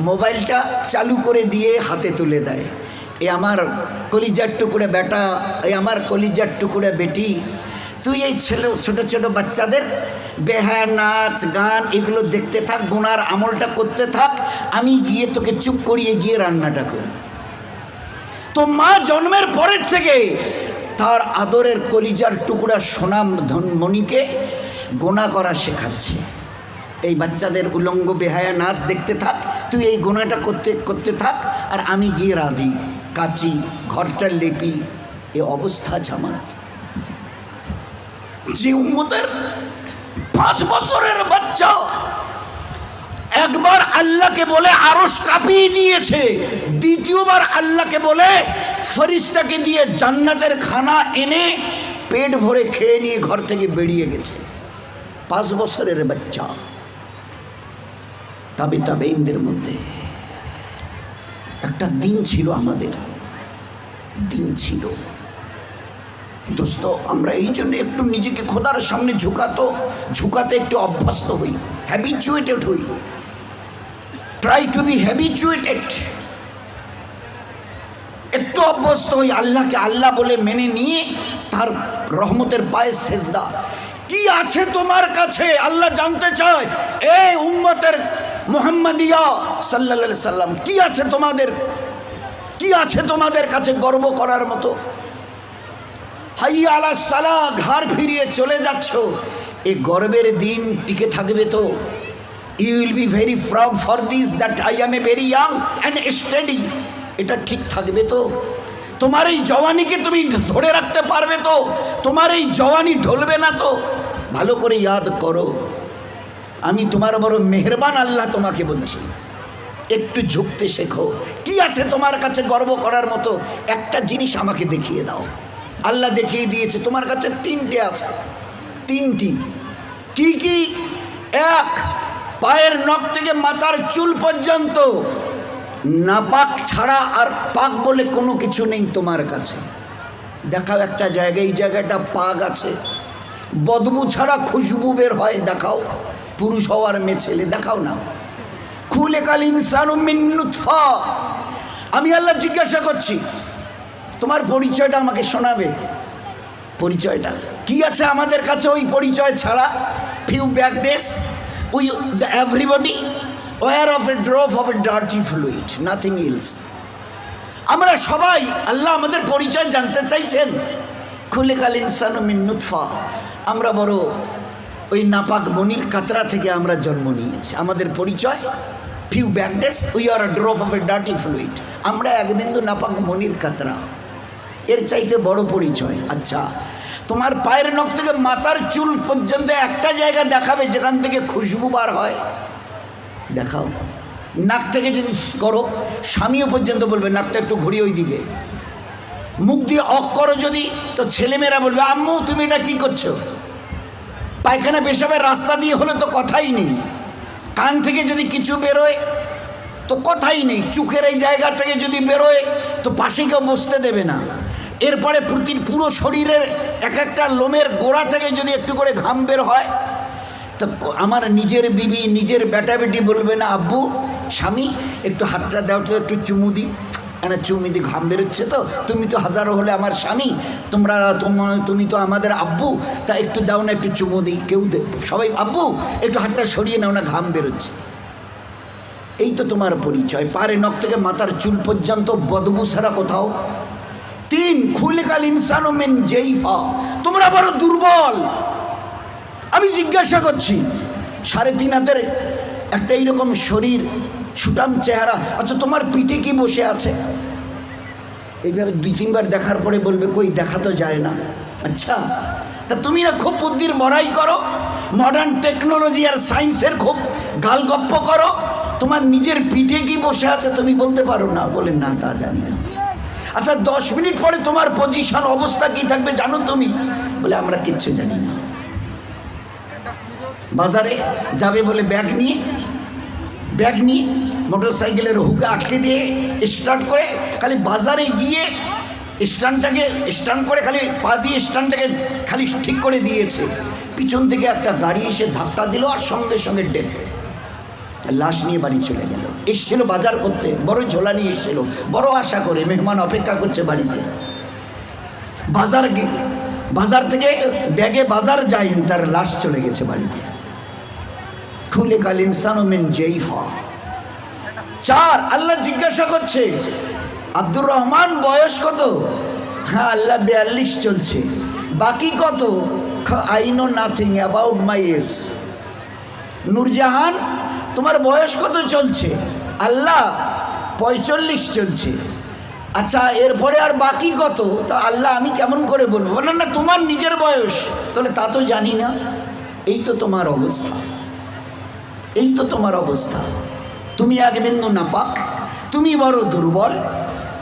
মোবাইলটা চালু করে দিয়ে হাতে তুলে দেয়। এ আমার কলিজার টুকরে বেটা, এই আমার কলিজার টুকরে বেটি, তুই এই ছোট ছোট বাচ্চাদের বেহায়া নাচ গান এগুলো দেখতে থাক, গুনার আমলটা করতে থাক, আমি গিয়ে তোকে চুপ করিয়ে গিয়ে রান্নাটা করি। তো মা জন্মের পরের থেকে তার আদরের কলিজার টুকরা সোনাম ধনমণিকে গোনা করা শেখাচ্ছে। এই বাচ্চাদের উলঙ্গ বেহায়া নাচ দেখতে থাক, তুই এই গোনাটা করতে করতে থাক, আর আমি গিয়ে রাঁধি, কাচি, ঘরটা লেপি। এ অবস্থা আছে আমার। যে উম্মতের 5 বছরের বাচ্চা একবার আল্লাহকে বলে আরশ কাঁপিয়ে দিয়েছে, দ্বিতীয়বার আল্লাহকে বলে ফেরেশতাকে দিয়ে জান্নাতের খানা এনে পেট ভরে খেয়ে নিয়ে ঘর থেকে বেরিয়ে গেছে। 5 বছরের বাচ্চা। তাবেঈনদের মধ্যে একটা দিন ছিল, আমাদের দিন ছিল দোস্ত। আমরা এই জন্য একটু নিজেকে খোদার সামনে ঝুঁকাতে একটু অভ্যস্ত হই, হ্যাবিচুয়েটেড হই। ট্রাই টু বি হ্যাবিচুয়েটেড, একটু অভ্যস্ত হই আল্লাহকে আল্লাহ বলে মেনে নিয়ে তার রহমতের পায়ে সেজদা। কি আছে তোমার কাছে আল্লাহ জানতে চায়। এই উম্মতের মুহাম্মাদিয়া সাল্লাল্লাহু আলাইহি সাল্লাম, কি আছে তোমাদের, কি আছে তোমাদের কাছে গর্ব করার মতো? হাইয়া আলাস সালাহ, ঘাড় ফিরিয়ে চলে যাচ্ছ, এই গর্বের দিন টিকে থাকবে তো? You will be very proud for this that I am a very young and study. এটা ঠিক থাকবে তো? তোমার এই জওয়ানিকে তুমি ধরে রাখতে পারবে তো? তোমার এই জওয়ানি ঢলবে না তো? ভালো করে ইয়াদ করো, আমি তোমার বড় মেহেরবান আল্লাহ তোমাকে বলছি, একটু ঝুঁকতে শেখো। কি আছে তোমার কাছে গর্ব করার মতো? একটা জিনিস আমাকে দেখিয়ে দাও। আল্লাহ দেখিয়ে দিয়েছে তোমার কাছে 3টে আছে, 3টি। কি কি? 1, পায়ের নখ থেকে মাথার চুল পর্যন্ত নাপাক ছাড়া আর পাক বলে কোনো কিছু নেই তোমার কাছে। দেখাও একটা জায়গায়, এই জায়গাটা পাক আছে, বদবু ছাড়া খুশবু বের হয়, দেখাও। পুরুষ হওয়ার মেয়ে ছেলে দেখাও না। খুলিকাল ইনসানু মিন নুতফা। আমি আল্লাহ জিজ্ঞাসা করছি, তোমার পরিচয়টা আমাকে শোনাবে। পরিচয়টা কি আছে আমাদের কাছে? ওই পরিচয় ছাড়া few back days we everybody were of a drop of a dirty fluid, nothing else. আমরা সবাই, আল্লাহ আমাদের পরিচয় জানতে চাইছেন। খুলিকাল ইনসানু মিন নুতফা। আমরা বড় ওই নাপাক মনির কাতরা থেকে আমরা জন্ম নিয়েছি। আমাদের পরিচয় few back days we are a drop of a dirty fluid. আমরা এক বিন্দু নাপাক মনির কাতরা, এর চাইতে বড় পরিচয়। আচ্ছা, তোমার পায়ের নখ থেকে মাথার চুল পর্যন্ত একটা জায়গা দেখাবে যেখান থেকে খুশবু বার হয়, দেখাও। নাক থেকে যদি করো, স্বামীও পর্যন্ত বলবে নাকটা একটু ঘুরিয়ে ওই দিকে। মুখ দিয়ে অক করো যদি, তো ছেলেমেয়েরা বলবে আম্মু তুমি এটা কি করছো? পায়খানা পেশাবের রাস্তা দিয়ে হলে তো কথাই নেই। কান থেকে যদি কিছু বেরোয় তো কথাই নেই। চোখের এই জায়গা থেকে যদি বেরোয় তো পাশে কেউ বসতে দেবে না। এরপরে পুরো শরীরের এক একটা লোমের গোড়া থেকে যদি একটু করে ঘাম বের হয়, তো আমার নিজের বিবি, নিজের বেটা বেটি বলবে না আব্বু, স্বামী একটু হাতটা দাও তো, একটু চুমু দিই। চুমু দি, ঘাম বেরোচ্ছে তো, তুমি তো হাজারো হলে আমার স্বামী, তুমি তো আমাদের আব্বু, তা একটু দাও না, একটু চুমু দিই। কেউ সবাই আব্বু একটু হাতটা সরিয়ে নাও না, ঘাম বেরোচ্ছে। এই তো তোমার পরিচয়। পারে নখ থেকে মাথার চুল পর্যন্ত বদবু ছাড়া কোথাও। 3, খুলিকাল ইনসানু মিন জাইফা। তোমরা বড় দুর্বল। আমি জিজ্ঞাসা করছি, 3.5 হাতের একটা এইরকম শরীর, সুটাম চেহারা, আচ্ছা তোমার পিঠে কি বসে আছে? এইভাবে 2-3 বার দেখার পরে বলবে কই, দেখা তো যায় না। আচ্ছা, তা তুমি না খুব বুদ্ধির বড়াই করো, মডার্ন টেকনোলজি আর সায়েন্সের খুব গালগপ্প করো, তোমার নিজের পিঠে কি বসে আছে তুমি বলতে পারো না? বলে না, তা জানি না। আচ্ছা 10 মিনিট পরে তোমার পজিশন অবস্থা কি থাকবে জানো তুমি? বলে আমরা কিচ্ছু জানি না। বাজারে যাবে বলে ব্যাগ নিয়ে মোটর সাইকেলের হুকে আটকে দিয়ে স্টার্ট করে খালি বাজারে গিয়ে স্ট্যান্ড করে খালি পা দিয়ে স্ট্যান্ডটাকে খালি ঠিক করে দিয়েছে, পিছন থেকে একটা গাড়ি এসে ধাক্কা দিল আর সঙ্গে সঙ্গে ডেথ। লাশ নিয়ে বাড়ি চলে গেল। এসছিল বাজার করতে, বড় ঝোলা নিয়ে এসছিল, বড় আশা করে মেহমান অপেক্ষা করছে বাড়িতে। বাজার থেকে ব্যাগে বাজার যায়নি, তার লাশ চলে গেছে বাড়িতে। খুলে কাল ইনসানু মিন জাইফা। 4, আল্লাহ জিজ্ঞাসা করছে আব্দুর রহমান বয়স কত? হ্যাঁ আল্লাহ 42 চলছে। বাকি কত? I know nothing about my age. Nurjahan তোমার বয়স কত চলছে? আল্লাহ 45 চলছে। আচ্ছা এরপরে আর বাকি কত? তা আল্লাহ আমি কেমন করে বলবো? বলেন না তোমার নিজের বয়স। তাহলে তা তো জানি না। এই তো তোমার অবস্থা, এই তো তোমার অবস্থা। তুমি এক বিন্দু নাপাক, তুমি বড় দুর্বল,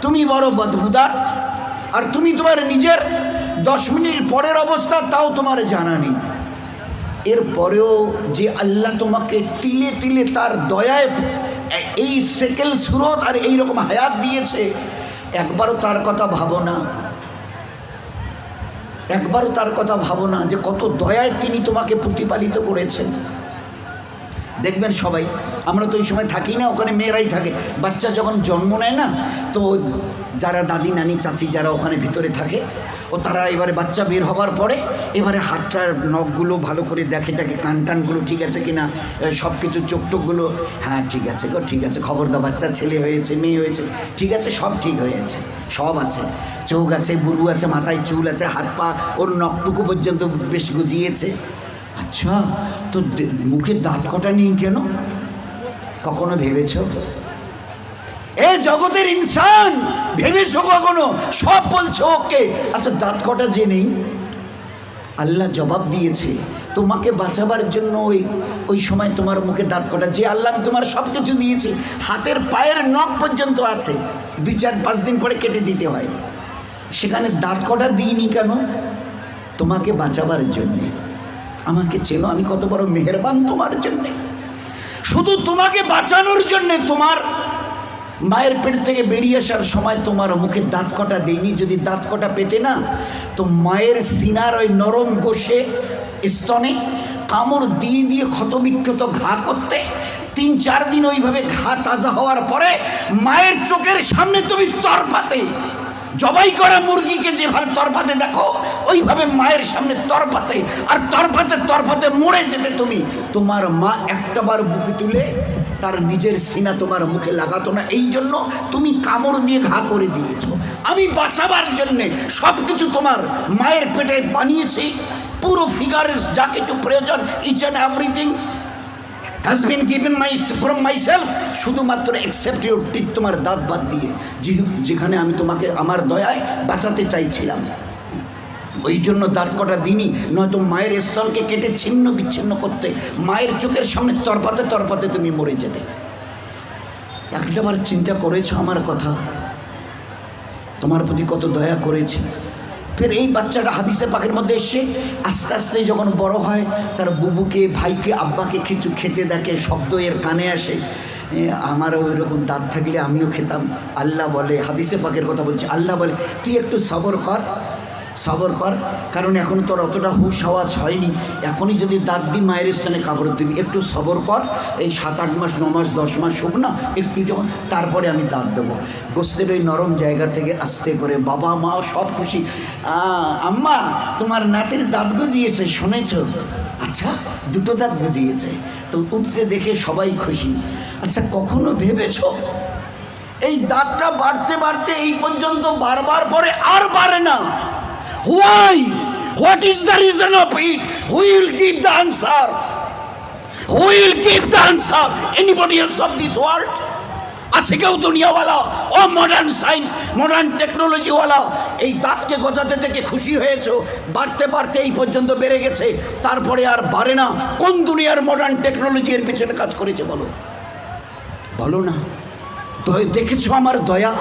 তুমি বড় বদবুদার, আর তুমি তোমার নিজের 10 মিনিট পরের অবস্থা তাও তোমার জানা নেই। এরপরেও যে আল্লাহ তোমাকে তিলে তিলে তার দয়ায় এই সেকেল সুরত আর এইরকম হায়াত দিয়েছে, একবারও তার কথা ভাবো না। একবারও তার কথা ভাবো না যে কত দয়ায় তিনি তোমাকে প্রতিপালিত করেছেন। দেখবেন সবাই, আমরা তো ওই সময় থাকি না, ওখানে মেয়েরাই থাকে। বাচ্চা যখন জন্ম নেয় না, তো যারা দাদি নানি চাচি যারা ওখানে ভিতরে থাকে, ও তারা এবারে বাচ্চা বের হবার পরে এবারে হাতটার নখগুলো ভালো করে দেখে, টাকে কান টানগুলো ঠিক আছে কিনা, সব কিছু চোখ টোকগুলো হ্যাঁ ঠিক আছে গো, ঠিক আছে, খবর দাও, বাচ্চা ছেলে হয়েছে মেয়ে হয়েছে, ঠিক আছে, সব ঠিক হয়েছে, সব আছে, চোখ আছে, বুরু আছে, মাথায় চুল আছে, হাত পা ওর নখটুকু পর্যন্ত বেশ গজিয়েছে। আচ্ছা তো মুখে দাঁত কটা নেই কেন? কখনো ভেবেছ? এ জগতের ইনসান ভেবেছো কখনো? সব বলছো ওকে, আচ্ছা দাঁত কটা যে নেই? আল্লাহ জবাব দিয়েছে তোমাকে বাঁচাবার জন্য। ওই সময় তোমার মুখে দাঁত কটা, যে আল্লাহ তোমার সব কিছু দিয়েছে, হাতের পায়ের নখ পর্যন্ত আছে, 2-4-5 দিন পরে কেটে দিতে হয়, সেখানে দাঁত কটা দিইনি কেন? তোমাকে বাঁচাবার জন্যে। আমাকে চেনো, আমি কত বড় মেহেরবান তোমার জন্যে। শুধু তোমাকে বাঁচানোর জন্যে তোমার মায়ের পেট থেকে বেরিয়ে আসার সময় তোমার মুখে দাঁত কটা দেয়নি। যদি দাঁত কটা পেতে না, তো মায়ের সিনার ওই নরম গোশে স্তনে কামড় দিয়ে দিয়ে ক্ষতবিক্ষত ঘা করতে, 3-4 দিন ওইভাবে ঘা তাজা হওয়ার পরে মায়ের চোখের সামনে তুমি তরপাতে, জবাই করা মুরগিকে যেভাবে তরপাতে দেখো, ওইভাবে মায়ের সামনে তরপাতে, আর তরপাতে মরে যেতে তুমি। তোমার মা একটাবার বুকে তুলে তার নিজের সিনা তোমার মুখে লাগাতো না, এই জন্য তুমি কামড় দিয়ে ঘা করে দিয়েছো। আমি বাঁচাবার জন্যে সব কিছু তোমার মায়ের পেটে বানিয়েছি, পুরো ফিগারের যা কিছু প্রয়োজন, each and everything has been given from myself, শুধুমাত্র except your teeth, তোমার দাঁত বাদ দিয়ে, যেখানে আমি তোমাকে আমার দয়ায় বাঁচাতে চাইছিলাম, ওই জন্য দাঁত কটা দিনই, নয়তো মায়ের স্তনকে কেটে ছিন্ন বিচ্ছিন্ন করতে, মায়ের চোখের সামনে তরপাতে তুমি মরে যেতে। একটাবার চিন্তা করেছো আমার কথা? তোমার প্রতি কত দয়া করেছি। ফের এই বাচ্চাটা হাদিসে পাকের মধ্যে এসে আস্তে আস্তে যখন বড় হয়, তার বুবুকে, ভাইকে, আব্বাকে কিছু খেতে দেখে, শব্দ এর কানে আসে, আমারও ওইরকম দাঁত থাকলে আমিও খেতাম। আল্লাহ বলে, হাদিসে পাকের কথা বলছে, আল্লাহ বলে তুই একটু সবর কর, কারণ এখন তোর অতটা হুশ আওয়াজ হয়নি, এখনই যদি দাঁত দিই মায়ের স্থানে কাপড় দিবি, একটু সবর কর, এই 7-8 মাস 9 মাস 10 মাস হোক না, একটু যখন, তারপরে আমি দাঁত দেবো। গোস্তের ওই নরম জায়গা থেকে আস্তে করে বাবা মা সব খুশি, আম্মা তোমার নাতির দাঁত গজিয়েছে শুনেছ? আচ্ছা 2টো দাঁত গজিয়েছে, তো উঠতে দেখে সবাই খুশি। আচ্ছা কখনো ভেবেছ এই দাঁতটা বাড়তে এই পর্যন্ত বারবার পরে আর বাড়ে না? Why? What is the reason of it? Who will give the answer? Who will give the answer? Anybody else of this world? আছে কেউ দুনিয়াওয়ালা ও মডার্ন সায়েন্স মডার্ন টেকনোলজিওয়ালা এই দাঁতকে গজাতে থেকে খুশি হয়েছো? বাড়তে এই পর্যন্ত বেড়ে গেছে, তারপরে আর বাড়ে না। কোন দুনিয়ার মডার্ন টেকনোলজি এর পিছনে কাজ করেছে বলো না? দেখেছো আমার দয়া?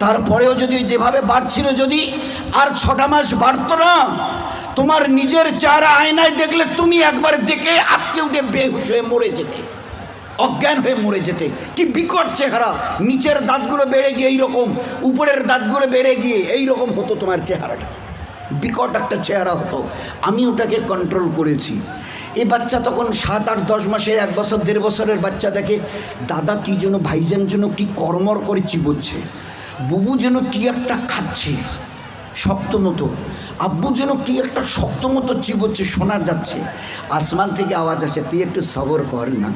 তারপরেও যদি যেভাবে বাড়ছিল, যদি আর 6টা মাস বাড়তো না, তোমার নিজের চেহারা আয়নায় দেখলে তুমি একবার দেখে আটকে উঠে বেহুশ হয়ে মরে যেতে, অজ্ঞান হয়ে মরে যেতে। কি বিকট চেহারা! নিচের দাঁতগুলো বেড়ে গিয়ে এইরকম, উপরের দাঁতগুলো বেড়ে গিয়ে এইরকম হতো তোমার চেহারাটা, বিকট একটা চেহারা হতো। আমি ওটাকে কন্ট্রোল করেছি। এই বাচ্চা তখন 7, 8, 10 মাসের, 1 বছর 1.5 বছরের বাচ্চা দেখে দাদা কি যেন, ভাইজান যেন কি কর্মর করে চিবোচ্ছে, বুবু যেন কি একটা খাচ্ছে শক্ত মতো, আব্বু যেন কি একটা শক্ত মতো চিবোচ্ছে, শোনা যাচ্ছে। আসমান থেকে আওয়াজ আসে, তুই একটু সবর কর না,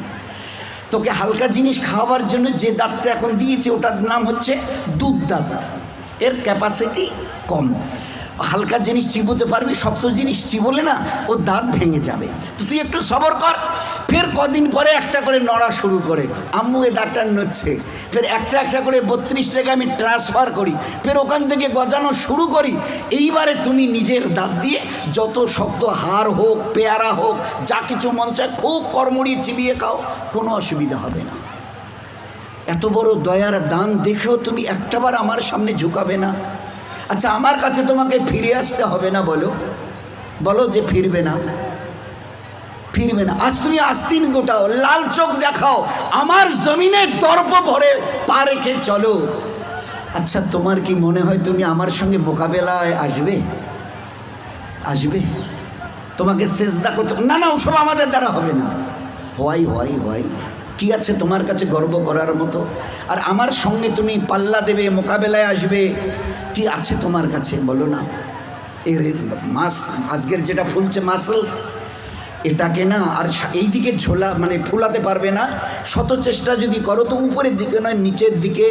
তোকে হালকা জিনিস খাওয়াবার জন্য যে দাঁতটা এখন দিয়েছে ওটার নাম হচ্ছে দুধ দাঁত, এর ক্যাপাসিটি কম, হালকা জিনিস চিবোতে পারবি, শক্ত জিনিস চিবোলে না ও দাঁত ভেঙে যাবে, তো তুই একটু সবর কর। ফের কদিন পরে একটা করে নড়া শুরু করে, আম্মু এ দাঁতটা নড়ছে, ফের একটা একটা করে 32 টাকা আমি ট্রান্সফার করি, ফের ওখান থেকে গজানো শুরু করি। এইবারে তুমি নিজের দাঁত দিয়ে যত শক্ত হাড় হোক, পেয়ারা হোক, যা কিছু মন চায় খুব কর্মড়িয়ে চিবিয়ে খাও, কোনো অসুবিধা হবে না। এত বড় দয়ার দান দেখেও তুমি একটাবার আমার সামনে ঝুঁকাবে না? আচ্ছা, আমার কাছে তোমাকে ফিরে আসতে হবে না? বলো বলো যে ফিরবে না, ফিরবে না। আজ তুমি আস্তিন গোটাও, লাল চোখ দেখাও, আমার জমিনে দর্প ভরে পা রেখে চলো। আচ্ছা, তোমার কি মনে হয় তুমি আমার সঙ্গে মোকাবেলায় আসবে? আসবে? তোমাকে সেজদা করতে না, না, ওসব আমাদের দ্বারা হবে না। হয় হয় হয়, কি আছে তোমার কাছে গর্ব করার মতো? আর আমার সঙ্গে তুমি পাল্লা দেবে, মোকাবেলায় আসবে, কি আছে তোমার কাছে বলো না? এর মাস আজকের যেটা ফুলছে মাসল, এটাকে না আর এই দিকে ঝোলা মানে ফুলাতে পারবে না। শত চেষ্টা যদি করো তো উপরের দিকে নয় নিচের দিকে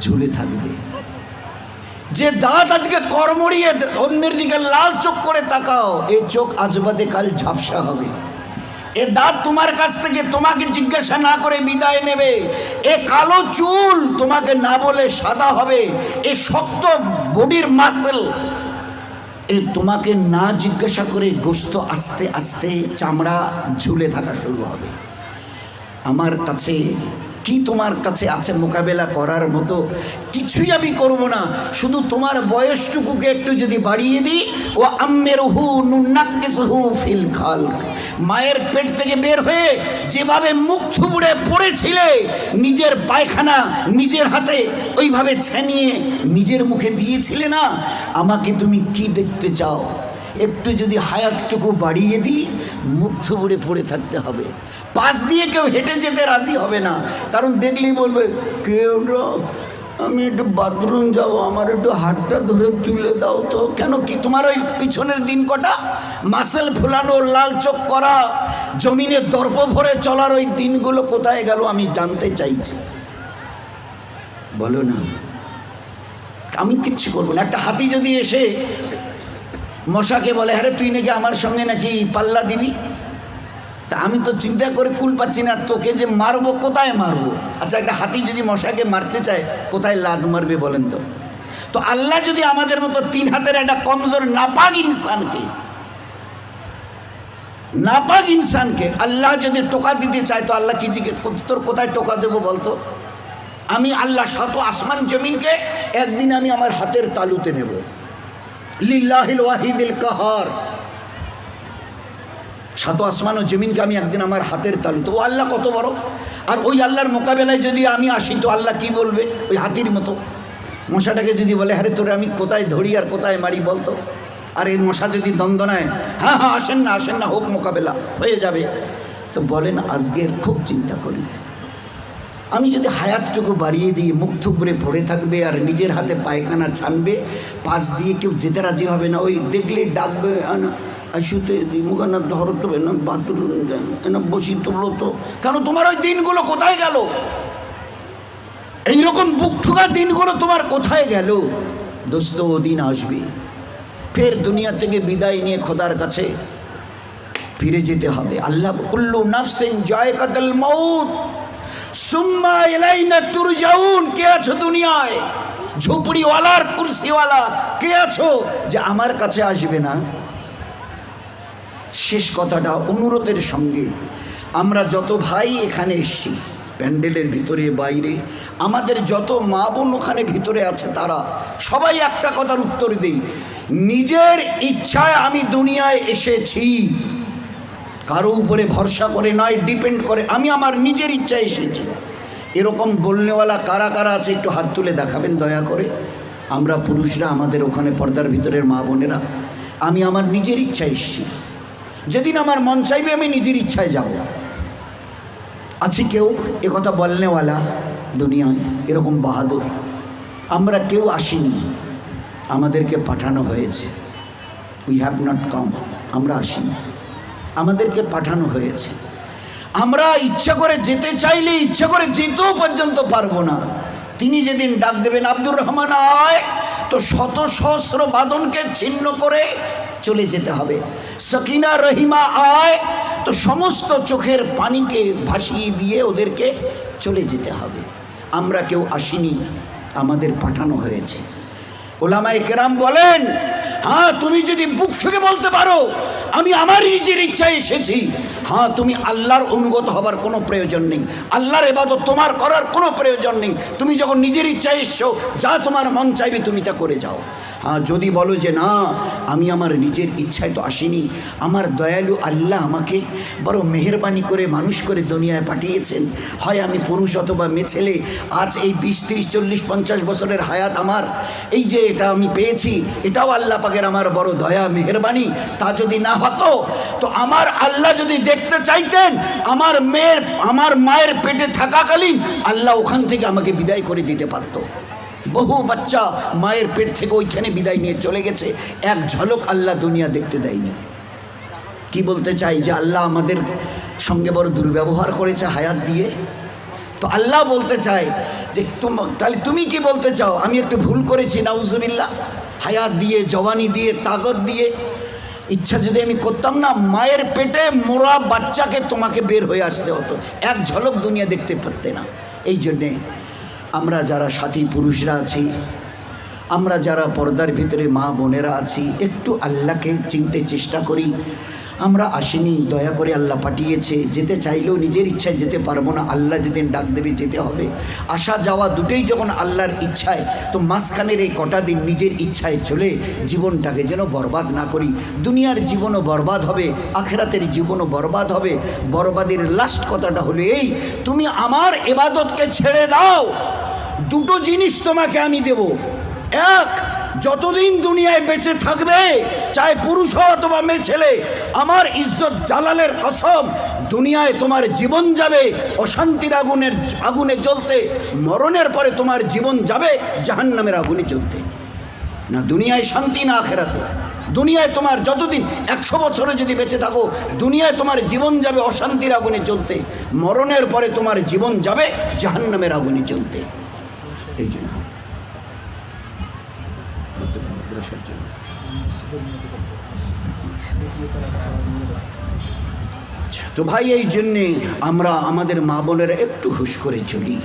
ঝুলে থাকবে। যে দাঁত আজকে কর্মড়িয়ে অন্যের দিকে লাল চোখ করে তাকাও, এই চোখ আজ বাদে কাল ঝাপসা হবে। এ দাঁত তোমার কাছ থেকে তোমাকে জিজ্ঞাসা না করে বিদায় নেবে। এ কালো চুল তোমাকে না বলে সাদা হবে। এ শক্ত বডির মাসল এ তোমাকে না জিজ্ঞাসা করে গোশত আস্তে আস্তে চামড়া ঝুলে থাকা শুরু হবে। আমার কাছে কি তোমার কাছে আছে মোকাবেলা করার মতো? কিছুই আমি করব না, শুধু তোমার বয়সটুকুকে একটু যদি বাড়িয়ে দিই। ও আম্মেরহু নুন্নাক্কিসহু ফিল খালক, মায়ের পেট থেকে বের হয়ে যেভাবে মুখ থুবড়ে পড়েছিলে, নিজের পায়খানা নিজের হাতে ওইভাবে ছেনিয়ে নিজের মুখে দিয়েছিলে না, আমাকে তুমি কি দেখতে চাও? একটু যদি হায়াতটুকু বাড়িয়ে দিই, মুখ থুবড়ে পড়ে থাকতে হবে। পাশ দিয়ে কেউ হেঁটে যেতে রাজি হবে না, কারণ দেখলেই বলবে কেউ আমি একটু বাথরুম যাবো, আমার একটু হাতটা ধরে তুলে দাও তো। কেন কি তোমার ওই পিছনের দিন কটা মাসেল ফুলানো, লাল চোখ করা, জমিনে দর্প ভরে চলার ওই দিনগুলো কোথায় গেল আমি জানতে চাইছি? বলো না। আমি কিচ্ছু করবো না। একটা হাতি যদি এসে মশাকে বলে, হ্যাঁ তুই নাকি আমার সঙ্গে নাকি পাল্লা দিবি, তা আমি তো চিন্তা করে কুল পাচ্ছি না, তোকে যে মারবো কোথায় মারবো? আচ্ছা, একটা হাতি যদি মশাকে মারতে চায় কোথায় লাদ মারবে বলেন তো? তো আল্লাহ যদি আমাদের মতো 3 হাতের একটা কমজোর নাপাক ইনসানকে আল্লাহ যদি টোকা দিতে চায়, তো আল্লাহ কি তোর কোথায় টোকা দেবো বলতো? আমি আল্লাহ শত আসমান জমিনকে একদিন আমি আমার হাতের তালুতে নেব। লিল্লাহিল ওয়াহিদিল কাহার, শত আসমান ও জমিনকে আমি একদিন আমার হাতের তালুতে। ও আল্লাহ কত বড়! আর ওই আল্লাহর মোকাবেলায় যদি আমি আসি তো আল্লাহ কি বলবে? ওই হাতির মতো মশাটাকে যদি বলে, হ্যাঁ তোরে আমি কোথায় ধরি আর কোথায় মারি বলতো? আর এই মশা যদি দ্বন্দ্বনায়, হ্যাঁ হ্যাঁ আসেন না, হোক মোকাবেলা হয়ে যাবে। তো বলেন, আজকের খুব চিন্তা করি, আমি যদি হায়াতটুকু বাড়িয়ে দিই, মুখ থুবড়ে পড়ে থাকবে আর নিজের হাতে পায়খানা ছানবে, পাশ দিয়ে কেউ যেতে রাজি হবে না। ওই দেখলেই ডাকবে, আসুতে মুখানা ধরো তো না, বাথরুম না বসি তুললো তো। কেন তোমার ওই দিনগুলো কোথায় গেল? এইরকম বুক ঠুকা দিনগুলো তোমার কোথায় গেল? দোস্ত, ও দিন আসবে, ফের দুনিয়া থেকে বিদায় নিয়ে খোদার কাছে ফিরে যেতে হবে। আল্লাহ কুল্লু নাফসিন যায়কাতুল মাউত সুম্মা ইলাইনা তুরজাউন। কে আছো দুনিয়ায়? ঝুপড়িওয়ালার কুরসিওয়ালা কে আছো যে আমার কাছে আসবে না? শেষ কথাটা অনুরোধের সঙ্গে, আমরা যত ভাই এখানে এসছি, প্যান্ডেলের ভিতরে বাইরে, আমাদের যত মা বোন ওখানে ভিতরে আছে, তারা সবাই একটা কথার উত্তর দিই, নিজের ইচ্ছায় আমি দুনিয়ায় এসেছি, কারো উপরে ভরসা করে নয়, ডিপেন্ড করে। আমি আমার নিজের ইচ্ছায় এসেছি। এরকম বলনেওয়ালা কারা কারা আছে একটু হাত তুলে দেখাবেন দয়া করে। আমরা পুরুষরা, আমাদের ওখানে পর্দার ভিতরের মা বোনেরা, আমি আমার নিজের ইচ্ছায় এসেছি। যেদিন আমার মন চাইবে আমি নিজের ইচ্ছায় যাব। আছে কেউ একথা বলনেওয়ালা দুনিয়ায় এরকম বাহাদুর? আমরা কেউ আসিনি, আমাদেরকে পাঠানো হয়েছে। উই হ্যাভ নট কাম, আমরা আসিনি, আমাদেরকে পাঠানো হয়েছে। আমরা ইচ্ছা করে যেতে চাইলে ইচ্ছা করে যেতেও পর্যন্ত পারবো না। তিনি যেদিন ডাক দেবেন আব্দুর রহমান আয়, তো শত সহস্র বাঁধনকে ছিন্ন করে চলে যেতে হবে। সকিনা রহিমা আয়, তো সমস্ত চোখের পানিকে ভাসিয়ে দিয়ে ওদেরকে চলে যেতে হবে। আমরা কেউ আসিনি, আমাদের পাঠানো হয়েছে। ওলামায়ে কেরাম বলেন, হ্যাঁ তুমি যদি বুক থেকে বলতে পারো আমি আমার নিজের ইচ্ছায় এসেছি, হ্যাঁ তুমি আল্লাহর অনুগত হবার কোনো প্রয়োজন নেই, আল্লাহর ইবাদত তোমার করার কোনো প্রয়োজন নেই। তুমি যখন নিজের ইচ্ছায় এসছো, যা তোমার মন চাইবে তুমি তা করে যাও। হ্যাঁ যদি বলো যে না আমি আমার নিজের ইচ্ছায় তো আসিনি, আমার দয়ালু আল্লাহ আমাকে বড় মেহেরবানি করে মানুষ করে দুনিয়ায় পাঠিয়েছেন, হয় আমি পুরুষ অথবা মেয়ে ছেলে, আজ এই 20, 30, 40, 50 বছরের হায়াত আমার, এই যে এটা আমি পেয়েছি, এটাও আল্লাহ পাকের আমার বড় দয়া মেহেরবানি। তা যদি না হতো তো আমার আল্লাহ যদি দেখতে চাইতেন আমার মায়ের পেটে থাকাকালীন আল্লাহ ওখান থেকে আমাকে বিদায় করে দিতে পারত। বহু বাচ্চা মায়ের পেট থেকে ওইখানে বিদায় নিয়ে চলে গেছে, এক ঝলক আল্লাহ দুনিয়া দেখতে দেয়নি। কি বলতে চাই যে আল্লাহ আমাদের সঙ্গে বড় দুর্ব্যবহার করেছে হায়াত দিয়ে। তো আল্লাহ বলতে চায় যে তাহলে তুমি কি বলতে চাও আমি একটু ভুল করেছি নাউজুবিল্লাহ? হায়াত দিয়ে, জওয়ানি দিয়ে, তাকত দিয়ে, ইচ্ছা যদি আমি করতাম না, মায়ের পেটে মোরা বাচ্চাকে তোমাকে বের হয়ে আসতে হতো, এক ঝলক দুনিয়া দেখতে পারতে না। এই জন্যে আমরা যারা সাথী পুরুষরা আছি, আমরা যারা পর্দার ভিতরে মা বোনেরা আছি, একটু আল্লাহকে চিনতে চেষ্টা করি। আমরা আসিনি, দয়া করে আল্লাহ পাঠিয়েছে। যেতে চাইলেও নিজের ইচ্ছায় যেতে পারবো না, আল্লাহ যেদিন ডাক দেবে যেতে হবে। আসা যাওয়া দুটোই যখন আল্লাহর ইচ্ছায়, তো মাঝখানের এই কটা দিন নিজের ইচ্ছায় চলে জীবনটাকে যেন বরবাদ না করি। দুনিয়ার জীবনও বরবাদ হবে, আখেরাতের জীবনও বরবাদ হবে। বরবাদের লাস্ট কথাটা হলো এই, তুমি আমার ইবাদতকে ছেড়ে দাও, দুটো জিনিস তোমাকে আমি দেব। এক, যতদিন দুনিয়ায় বেঁচে থাকবে, চাই পুরুষ হও অথবা মেয়ে ছেলে, আমার ইজ্জত জালালের কসম, দুনিয়ায় তোমার জীবন যাবে অশান্তির আগুনে জ্বলতে, মরণের পরে তোমার জীবন যাবে জাহান্নামের আগুনে জ্বলতে। না দুনিয়ায় শান্তি না আখেরাতে। দুনিয়ায় তোমার যতদিন 100 বছরে যদি বেঁচে থাকো, দুনিয়ায় তোমার জীবন যাবে অশান্তির আগুনে জ্বলতে, মরণের পরে তোমার জীবন যাবে জাহান্নামের আগুনে জ্বলতে। এই জন্য আচ্ছা, তো ভাই এই জন্যে আমরা আমাদের মা বোনেরা একটু হুঁশ করে চলি।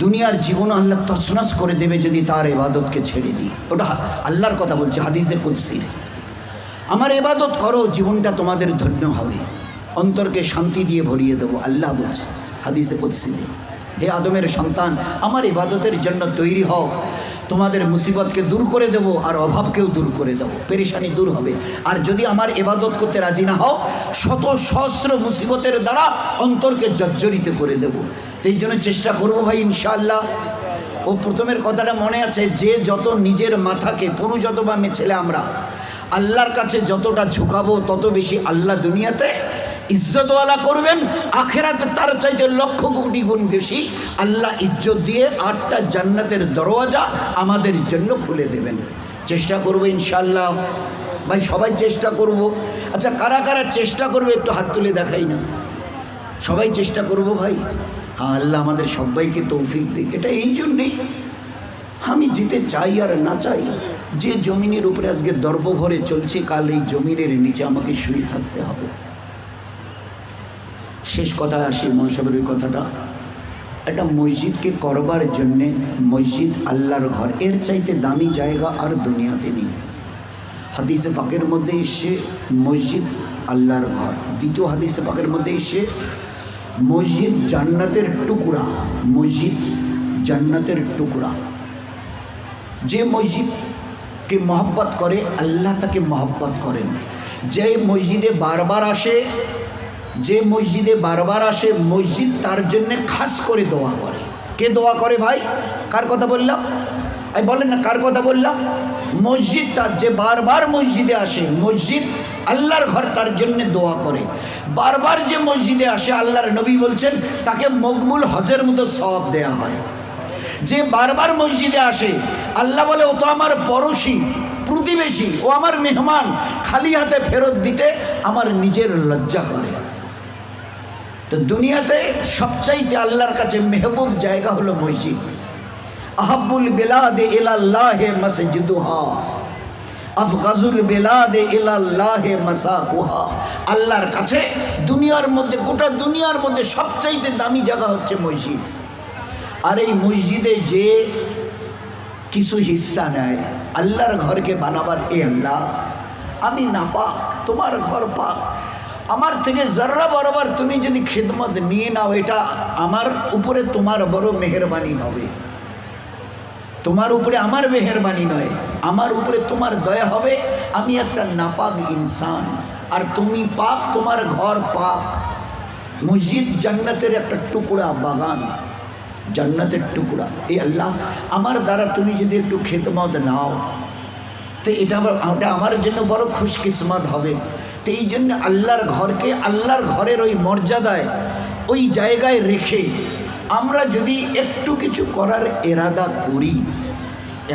দুনিয়ার জীবন আল্লাহ তছনছ করে দেবে যদি তার ইবাদতকে ছেড়ে দিই। ওটা আল্লাহর কথা বলছে হাদিসে কুদসির, আমার ইবাদত করো জীবনটা তোমাদের ধন্য হবে, অন্তরকে শান্তি দিয়ে ভরিয়ে দেবো। আল্লাহ বলছে হাদিসে কুদসিতে, হে আদমের সন্তান আমার ইবাদতের জন্য তৈরি হও, তোমাদের মুসিবতকে দূর করে দেবো আর অভাবকেও দূর করে দেবো, পেরেশানি দূর হবে। আর যদি আমার ইবাদত করতে রাজি না হও, শত সহস্র মুসিবতের দ্বারা অন্তরকে জর্জরিত করে দেবো। তো এই জন্য চেষ্টা করবো ভাই ইনশাআল্লাহ। ও প্রথমের কথাটা মনে আছে, যে যত নিজের মাথাকে, পুরুষ অথবা মেয়ে ছেলে, আমরা আল্লাহর কাছে যতটা ঝুঁকাবো তত বেশি আল্লাহ দুনিয়াতে ইজ্জতওয়ালা করবেন, আখেরাতে তার চাইতে 1,00,000 কোটি গুণ বেশি আল্লাহ ইজ্জত দিয়ে 8টা জান্নাতের দরওয়াজা আমাদের জন্য খুলে দেবেন। চেষ্টা করবো ইনশাআল্লাহ ভাই, সবাই চেষ্টা করব। আচ্ছা কারা কারা চেষ্টা করবে একটু হাত তুলে দেখাই না। সবাই চেষ্টা করব ভাই। হ্যাঁ আল্লাহ আমাদের সবাইকে তৌফিক দিক। এটা এই জন্যেই আমি যেতে চাই আর না চাই, যে জমিনের উপরে আজকে দর্ব ভরে চলছে, কাল এই জমিনের নিচে আমাকে শুয়ে থাকতে হবে। শেষ কথায় আসি, মহাসবের ওই কথাটা, একটা মসজিদকে করবার জন্যে, মসজিদ আল্লাহর ঘর, এর চাইতে দামি জায়গা আর দুনিয়াতে নেই। হাদিসে পাকের মধ্যে এসে মসজিদ আল্লাহর ঘর। দ্বিতীয় হাদিসে পাকের মধ্যে এসে মসজিদ জান্নাতের টুকরা, মসজিদ জান্নাতের টুকরা। যে মসজিদকে মহব্বত করে আল্লাহ তাকে মহব্বত করেন। যে মসজিদে বারবার আসে, যে মসজিদে বারবার আসে, মসজিদ তার জন্য খাস করে দোয়া করে। কে দোয়া করে ভাই? কার কথা বললাম? বলেন না কার কথা বললাম? মসজিদ তার, যে বারবার মসজিদে আসে, মসজিদ আল্লাহর ঘর তার জন্য দোয়া করে। বারবার যে মসজিদে আসে আল্লাহর নবী বলছেন তাকে মকবুল হজের মতো সওয়াব দেয়া হয়। যে বারবার মসজিদে আসে আল্লাহ বলে ও তো আমার পড়োশি, প্রতিবেশী, ও আমার মেহমান, খালি হাতে ফেরত দিতে আমার নিজের লজ্জা করে। তো দুনিয়াতে সবচাইতে আল্লাহর কাছে মেহবুব জায়গা হলো মসজিদ। আহাব্বুল বেলাদে ইলাল্লাহে মসজিদুহা আফগাজুল বেলাদে ইলাল্লাহে মাসাকুহা। আল্লাহর কাছে দুনিয়ার মধ্যে, গোটা দুনিয়ার মধ্যে সবচাইতে দামি জায়গা হচ্ছে মসজিদ। আর এই মসজিদে যে কিছু হিস্সা নেয় আল্লাহর ঘরকে বানাবার, এ আল্লাহ আমি নাপাক, তোমার ঘর পাক, আমার থেকে জর্রা বরাবর তুমি যদি খিদমত নিয়ে নাও, এটা আমার উপরে তোমার বড় মেহেরবানি হবে। তোমার উপরে আমার মেহেরবানি নয়, আমার উপরে তোমার দয়া হবে। আমি একটা নাপাক ইনসান আর তুমি পাক, তোমার ঘর পাক। মসজিদ জান্নাতের একটা টুকরা, বাগান, জান্নাতের টুকরা। এই আল্লাহ আমার দ্বারা তুমি যদি একটু খিদমত নাও তো এটা আমার জন্য বড় খুশকিসমত হবে। তো এই জন্য আল্লাহর ঘরকে আল্লাহর ঘরের ওই মর্যাদায়, ওই জায়গায় রেখে আমরা যদি একটু কিছু করার এরাদা করি,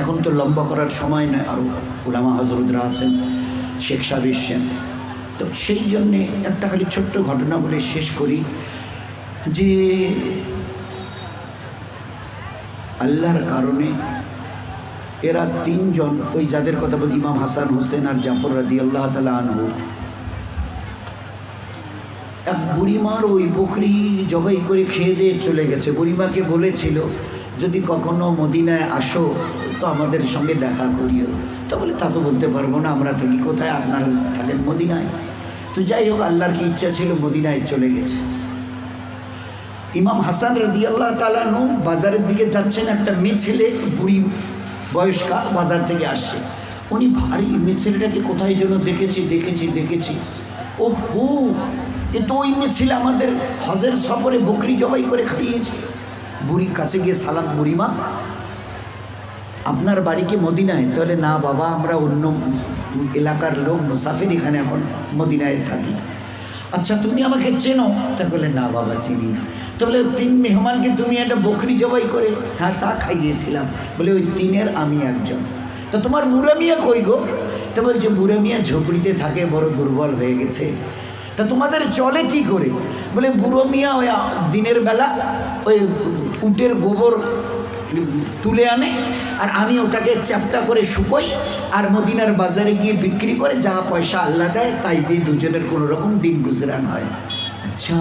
এখন তো লম্বা করার সময় নয়, আরও উলামা হজরতরা আছেন, শেখ সাহেব এসছেন, তো সেই জন্যে একটা খালি ছোট্ট ঘটনা বলে শেষ করি যে আল্লাহর কারণে এরা তিনজন, ওই যাদের কথা বলি ইমাম হাসান হুসেন আর জাফর রাদিয়াল্লাহু তাআলা আনহু, এক বুড়িমার ওই বকরি জবাই করে খেয়ে দিয়ে চলে গেছে। বুড়িমাকে বলেছিল যদি কখনো মদিনায় আসো তো আমাদের সঙ্গে দেখা করিও। তো বলে তা তো বলতে পারবো না, আমরা থাকি কোথায়, আপনারা থাকেন মদিনায়। তো যাই হোক, আল্লাহর কি ইচ্ছা ছিল, মদিনায় চলে গেছে। ইমাম হাসান রাদিয়াল্লাহু তাআলা আনহু বাজারের দিকে যাচ্ছেন, একটা মেয়ে ছেলে, বুড়ি বয়স্কা, বাজার থেকে আসছে। উনি ভারী, মেয়ে ছেলেটাকে কোথায় যেন দেখেছি। ও হো, এ তো ওই মেয়ে ছেলে আমাদের হজের সফরে বকরি জবাই করে খাইয়েছে। বুড়ির কাছে গিয়ে সালাম, বুড়িমা আপনার বাড়ি কি মদিনায়? তাহলে না বাবা, আমরা অন্য এলাকার লোক, মুসাফির, এখানে এখন মদিনায় থাকি। আচ্ছা তুমি আমাকে চেনো? তা বলে না বাবা চিনি না। তাহলে তিন মেহমানকে তুমি একটা বকরি জবাই করে, হ্যাঁ তা খাইয়েছিলাম। বলে ওই তিনের আমি একজন। তো তোমার বুড়া মিয়া কই গো? তো বলছে বুড়া মিয়া ঝুপড়িতে থাকে, বড় দুর্বল হয়ে গেছে। তা তোমাদের চলে কি করে? বলে বুড়ো মিয়া ওই দিনের বেলা ওই উটের গোবর তুলে আনে, আর আমি ওটাকে চ্যাপটা করে শুকোই, আর মদিনার বাজারে গিয়ে বিক্রি করে যা পয়সা আল্লাহ দেয় তাই দিয়ে দুজনের কোনো রকম দিন গুজরান হয়। আচ্ছা,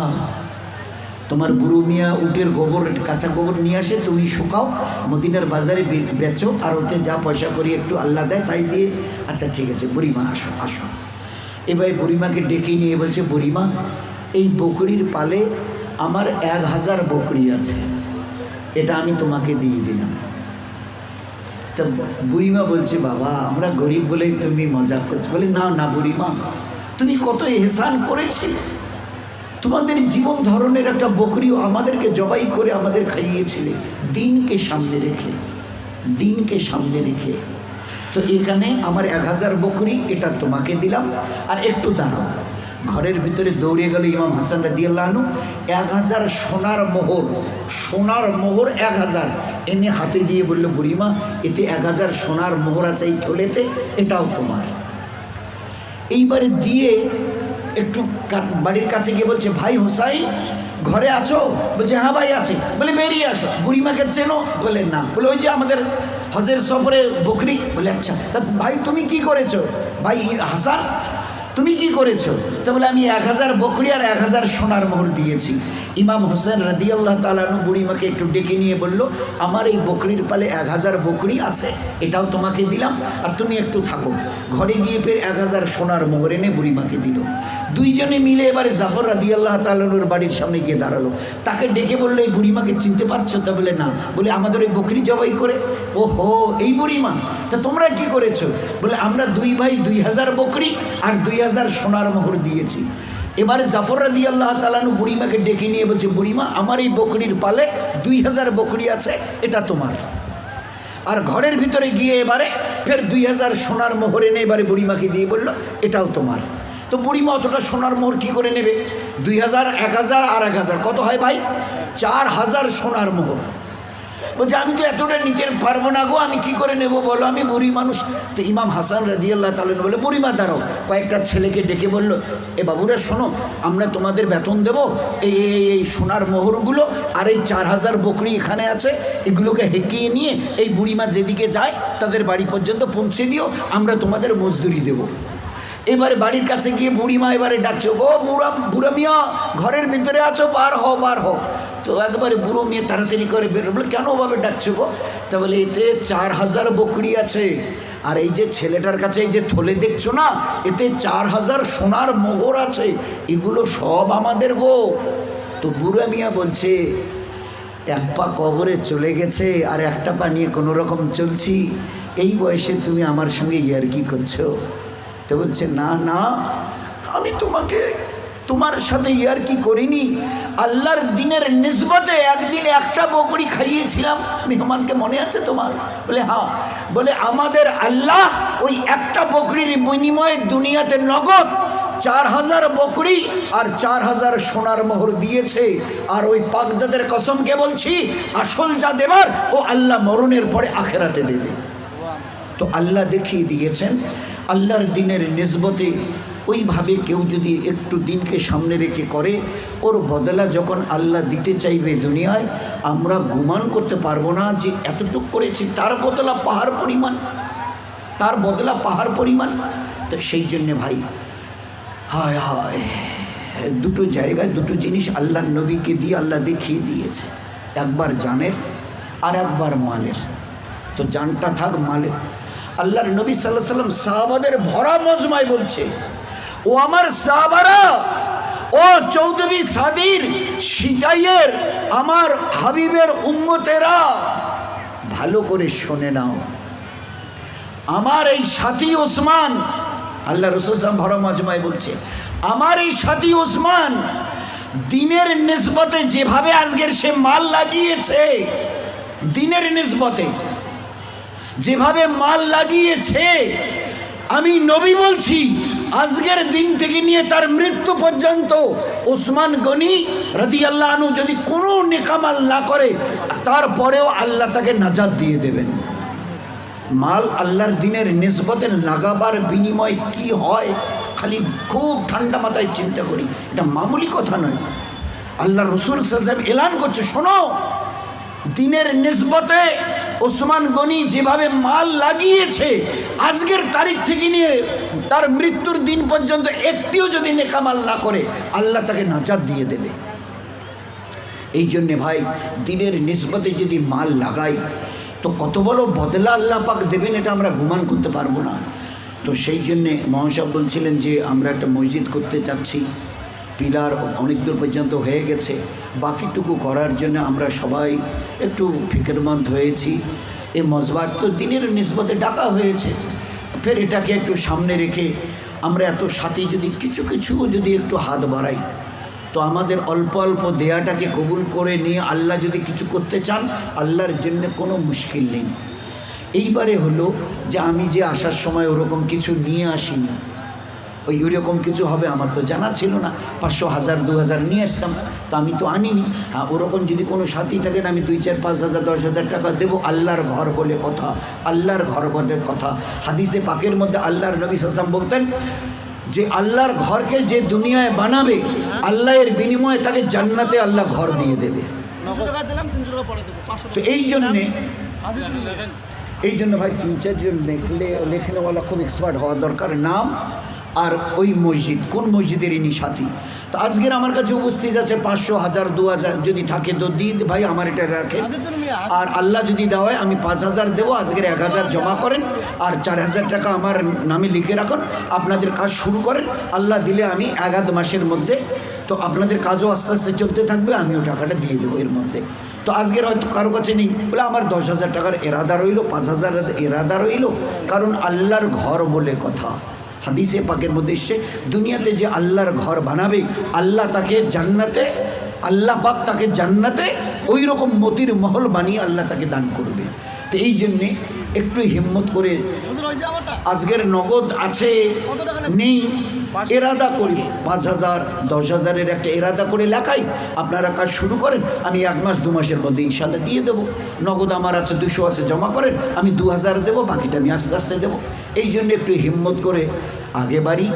তোমার বুড়ো মিয়া উটের গোবর, কাঁচা গোবর নিয়ে আসে, তুমি শুকাও, মদিনার বাজারে বেচো, আর ওতে যা পয়সা করি একটু আল্লাহ দেয় তাই দিয়ে। আচ্ছা ঠিক আছে বুড়িমা, আসো। এবার বুড়িমাকে ডেকে নিয়ে বলছে, বুড়িমা এই বকরির পালে আমার 1000 বকরি আছে, এটা আমি তোমাকে দিয়ে দিলাম। তা বুড়িমা বলছে বাবা আমরা গরিব বলে তুমি মজাক করছো। বলে না বুড়িমা, তুমি কত এহসান করেছিলে, তোমাদের জীবন ধরনের একটা বকরিও আমাদেরকে জবাই করে আমাদের খাইয়েছিলে, দিনকে সামনে রেখে। তো এখানে আমার 1000 বকরি, এটা তোমাকে দিলাম, আর একটু দাঁড়াও। ঘরের ভিতরে দৌড়ে গেল ইমাম হাসান রাদিয়াল্লাহু আনহু, 1000 সোনার মোহর 1000 এনে হাতে দিয়ে বলল, বুড়িমা এতে 1000 সোনার মোহর আছে এই থলেতে, এটাও তোমার। এইবারে দিয়ে একটু বাড়ির কাছে গিয়ে বলছে, ভাই হোসাইন ঘরে আছো? বলছে হ্যাঁ ভাই আছে। বলে বেরিয়ে আসো। বুড়িমাকে চেনো? বলে না। বলে ওই যে আমাদের হজের সফরে বকরি। বলে আচ্ছা, তা ভাই তুমি কি করেছো? ভাই হাসান তুমি কি করেছো? তো বলে আমি 1000 বকরি আর 1000 সোনার মোহর দিয়েছি। ইমাম হোসেন রাদিয়াল্লাহু তাআলা আনহু বুড়িমাকে একটু ডেকে নিয়ে বলল, আমার এই বকরির পালে 1000 বকরি আছে, এটাও তোমাকে দিলাম, আর তুমি একটু থাকো। ঘরে গিয়ে ফের 1000 সোনার মোহর এনে বুড়িমাকে দিল। দুইজনে মিলে এবারে জাফর রাদিয়াল্লাহু তাআলা আনহুর বাড়ির সামনে গিয়ে দাঁড়ালো। তাকে ডেকে বললো, এই বুড়িমাকে চিনতে পারছো? তা বলে না। বলে আমাদের ওই বকরি জবাই করে। ওহো, এই বুড়িমা, তা তোমরা কি করেছো? বলে আমরা 2 ভাই 2000 বকরি আর 2000 সোনার মোহর দিয়েছি। এবারে জাফর রাদিয়াল্লাহু তাআলা আনহু বুড়িমাকে ডেকে নিয়ে বলছে, বুড়িমা আমার এই বকরির পালে 2000 বকরি আছে, এটা তোমার। আর ঘরের ভিতরে গিয়ে এবারে ফের 2000 সোনার মোহর এনে এবারে বুড়িমাকে দিয়ে বলল, এটাও তোমার। তো বুড়িমা অতটা সোনার মোহর কী করে নেবে? 2000, 1000 আর 1000 কত হয় ভাই? 4000 সোনার মোহর। বলছে আমি তো এতটা নিতে পারবো না গো, আমি কি করে নেব বলো, আমি বুড়ি মানুষ। তো ইমাম হাসান রাদিয়াল্লাহু তাআলা বলে, বুড়িমা দাঁড়াও। কয়েকটা ছেলেকে ডেকে বলল, এ বাবুরা শোনো, আমরা তোমাদের বেতন দেব, এই সোনার মোহরগুলো আর এই 4000 বকরি এখানে আছে, এগুলোকে হেঁকিয়ে নিয়ে এই বুড়িমা যেদিকে যায় তাদের বাড়ি পর্যন্ত পৌঁছে দিও, আমরা তোমাদের মজদুরি দেব। এবারে বাড়ির কাছে গিয়ে বুড়িমা এবারে ডাকছো, গো বুড়া মিয়া, ঘরের ভিতরে আছো, বার হও বার হও। তো একবারে বুড়ো মেয়ে তাড়াতাড়ি করে বেরো। বলে কেন ওভাবে ডাকছো গো? তা বলে এতে 4000 বকরি আছে, আর এই যে ছেলেটার কাছে এই যে থলে দেখছো না, এতে 4000 সোনার মোহর আছে, এগুলো সব আমাদের গো। তো বুড়া মিয়া বলছে, এক পা কবরে চলে গেছে আর একটা পা নিয়ে কোনো রকম চলছি, এই বয়সে তুমি আমার সঙ্গে ইয়ার্কি করছো? তো বলছে, না না, আমি তোমার সাথে ইয়ার্কি করিনি, আল্লাহর দিনের নিসবতে একদিন একটা বকরি খাইয়েছিলাম মেহমানকে, মনে আছে তোমার? বলে হ্যাঁ। বলে আমাদের আল্লাহ ওই একটা বকরির বিনিময়ে দুনিয়াতে নগদ 4000 বকরি আর 4000 সোনার মোহর দিয়েছে। আর ওই পাকজাদের কসমকে বলছি, আসল যা দেবার ও আল্লাহ মরণের পরে আখেরাতে দেবে। তো আল্লাহ দেখিয়ে দিয়েছেন আল্লাহর দিনের নিসবতে ওইভাবে কেউ যদি একটু দিনকে সামনে রেখে করে, ওর বদলা যখন আল্লাহ দিতে চাইবে দুনিয়ায়, আমরা গুমান করতে পারবো না যে এতটুক করেছি, তার বদলা পাহাড় পরিমাণ, তার বদলা পাহাড় পরিমাণ। তো সেই জন্যে ভাই, হায় হায়, দুটো জায়গায় দুটো জিনিস আল্লাহর নবীকে দিয়ে আল্লাহ দেখিয়ে দিয়েছে, একবার জানের আর একবার মালের। তো জানটা থাক মালের। আল্লাহর নবী সাল্লাল্লাহু আলাইহি সাল্লাম সাহাবাদের ভরা মজমায় বলছে, ও আমার সাহাবারা, ও চৌধুরী সাদির সিতাইয়ের আমার হাবিবের উম্মতেরা, ভালো করে শুনে নাও, আমার এই সাথী ওসমান, আল্লাহ রাসূল সাল্লাল্লাহু ভরা মজমায় বলছে, আমার এই সাথী ওসমান দিনের নিসবতে যেভাবে আজকের সে মাল লাগিয়েছে, দিনের নিসবতে যেভাবে মাল লাগিয়েছে, আমি নবী বলছি আজকের দিন থেকে নিয়ে তার মৃত্যু পর্যন্ত ওসমান গনি রাদিয়াল্লাহু আনহু যদি কোনো নেকামাল না করে, তারপরেও আল্লাহ তাকে নাজাত দিয়ে দেবেন। মাল আল্লাহর দিনের নিসবতে লাগাবার বিনিময় কি হয়, খালি খুব ঠান্ডা মাথায় চিন্তা করি, এটা মামুলি কথা নয়। আল্লাহ রাসূল সাল্লাল্লাহু আলাইহি ওয়াসাল্লাম এলান করছে, শোনো, দিনের নিসবতে ওসমান গনি যেভাবে মাল লাগিয়েছে, আজকের তারিখ থেকে নিয়ে তার মৃত্যুর দিন পর্যন্ত একটিও যদি নেকামাল না করে, আল্লাহ তাকে নাজাত দিয়ে দেবে। এই জন্যে ভাই, দিনের নিসবতে যদি মাল লাগাই তো কত বড় বদলা আল্লাহ পাক দেবেন, এটা আমরা গুমান করতে পারবো না। তো সেই জন্যে মহাসাব বলছিলেন যে আমরা একটা মসজিদ করতে চাচ্ছি, পিলার অনেক দূর পর্যন্ত হয়ে গেছে, বাকিটুকু করার জন্য আমরা সবাই একটু ফিকেরমন্দ হয়েছি। এই মসজিদ তো দিনের নিসবতে ডাকা হয়েছে, ফের এটাকে একটু সামনে রেখে আমরা এত সাথী যদি কিছু যদি একটু হাত বাড়াই, তো আমাদের অল্প অল্প দেয়াটাকে কবুল করে নিয়ে আল্লাহ যদি কিছু করতে চান, আল্লাহর জন্য কোনো মুশকিল নেই। এইবারে হলো যে আমি যে আসার সময় ওরকম কিছু নিয়ে আসিনি, ওইরকম কিছু হবে আমার তো জানা ছিল না, 500, 1000, 2000 নিয়ে আসতাম, তো আমি তো আনিনি। হ্যাঁ, ওরকম যদি কোনো সাথী থাকেন, আমি 2, 4, 5,000, 10,000 টাকা দেবো। আল্লাহর ঘর বলে কথা, আল্লাহর ঘর বলে কথা। হাদিসে পাকের মধ্যে আল্লাহর নবী সাল্লাল্লাহু আলাইহি ওয়াসাল্লাম বলতেন যে আল্লাহর ঘরকে যে দুনিয়ায় বানাবে, আল্লাহের বিনিময়ে তাকে জান্নাতে আল্লাহ ঘর দিয়ে দেবে। তো এই জন্য ভাই 3-4 জন লেখনেওয়ালা খুব এক্সপার্ট হওয়া দরকার। নাম আর ওই মসজিদ, কোন মসজিদের ইনি সাথী। তো আজকের আমার কাছে উপস্থিত আছে 500, 1000, 2000 যদি থাকে তো দিন ভাই, আমার এটা রাখেন। আর আল্লাহ যদি দেওয়া হয় আমি 5000 দেবো, আজকের 1000 জমা করেন আর 4000 টাকা আমার নামে লিখে রাখুন, আপনাদের কাজ শুরু করেন। আল্লাহ দিলে আমি 1-2 মাসের মধ্যে তো আপনাদের কাজও আস্তে আস্তে চলতে থাকবে, আমিও টাকাটা দিয়ে দেবো এর মধ্যে। তো আজকের হয়তো কারো কাছে নেই, বলে আমার 10,000 টাকার এরাদা রইল, 5000 এরাদা রইল, কারণ আল্লাহর ঘর বলে কথা। হাদিসে পাকের মধ্যে এসে দুনিয়াতে যে আল্লাহর ঘর বানাবে, আল্লাহ তাকে জান্নাতে, আল্লাহ পাক তাকে জান্নাতে ওই রকম মতির মহল বানিয়ে আল্লাহ তাকে দান করবে। তো এই জন্যে একটু হিম্মত করে, আজকের নগদ আছে নেই এরাদা করি 5,000 10,000-এর একটা এরাদা করে লেখাই, আপনারা কাজ শুরু করেন, আমি 1 মাস 2 মাসের মধ্যে ইনশাল্লাহ দিয়ে দেবো। নগদ আমার আছে 200 আছে, জমা করেন, আমি 2,000 দেবো, বাকিটা আমি আস্তে আস্তে দেবো। এই জন্য একটু হিম্মত করে আগে বাড়ি।